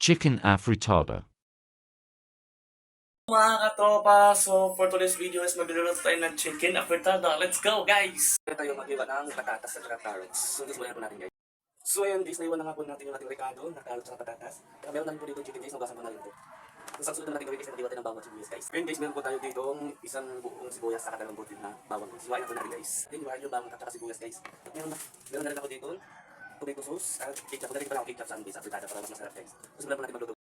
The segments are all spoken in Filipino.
Chicken afritada. Mga katropa, so for today's video is magluluto tayo ng chicken afritada. Let's go, guys! Kaya tayo mag-iwan ng patatas at carrots. So, this mo natin, guys. So, ayun, guys, naiwan na nga po natin yung ating recado na carrots at patatas. Kaya meron natin po dito chicken, guys. Nabasa mo na rin po. So, ang sunod na natin gawin, guys, na natin ng bawang sibuyas, guys. Ngayon, guys, meron po tayo dito isang buong sibuyas sa dalawang butil na bawang. Siwain na po natin, guys. Then, iwain yung bawang at sibuyas, guys. At meron na rin ako dito tomato sauce at ketchup. Pagdating pa lang ako ketchup sa guys, afritada para mas masarap, guys. So, simulan po natin magluto.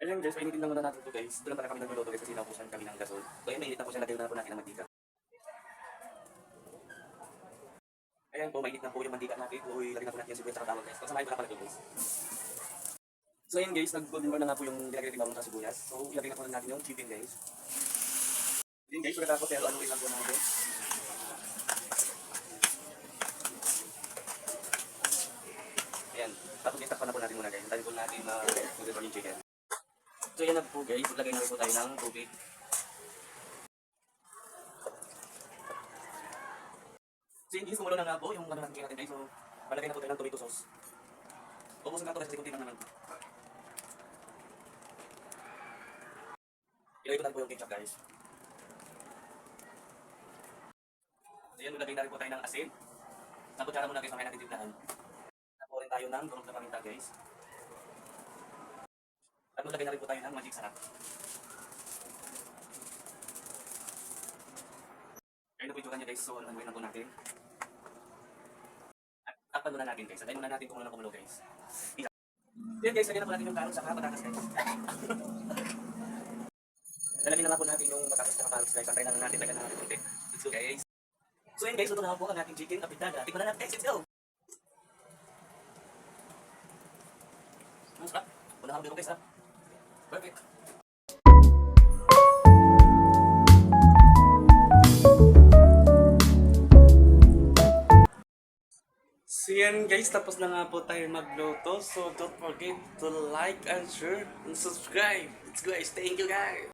Ayun guys, painitin lang muna natin ito guys. Doon pala kami nagluluto guys kasi naupusan kami ng gasol. So ayun, mainit na po siya, lagyan na po natin ng mantika. Ayan po, mainit na po yung mantika natin. So ilagyan na po natin yung sibuyas sa bawang guys. Pagsamahin ko na pala ito guys. So ayun guys, nag-golden brown na nga po yung nilagay natin bawang sa sibuyas. So ilagay na po natin yung chicken guys. Ayun guys, pagkatapos pero ano rin lang po natin. Ayan, tapos itakpan na po natin muna guys. Tayo po natin golden brown yung chicken. So yan na po guys, lagay na po tayo ng tubig. So yun guys, kumulo na nga po yung natin guys. So palagay na po tayo ng tomato sauce. Ubusin na ito kasi kunti lang naman. Ilagay ko na po yung ketchup guys. So yan, lagay na rin po tayo ng asin. Nakutsara muna guys, mamaya natin timplahan. Napo rin tayo ng durog na paminta guys. At lagay na rin po tayo ng magic sarap. Kaya na po ito kanya guys, so ano na po natin. At takpan muna natin guys, antayin muna natin kung ano na kumulo guys. Yan guys, lagyan na po natin yung carrots at patatas guys. Lalagyan na po natin yung patatas at carrots guys, antayin na natin, lagyan na natin konti. Let's go guys. So yan guys, luto na po ang ating chicken afritada. Tikman na natin guys, let's go! Ang sarap, unang halo dito guys ha. Perfect. So yan guys, tapos na nga po tayo magluto. So don't forget to like and share and subscribe. Let's go guys, thank you guys.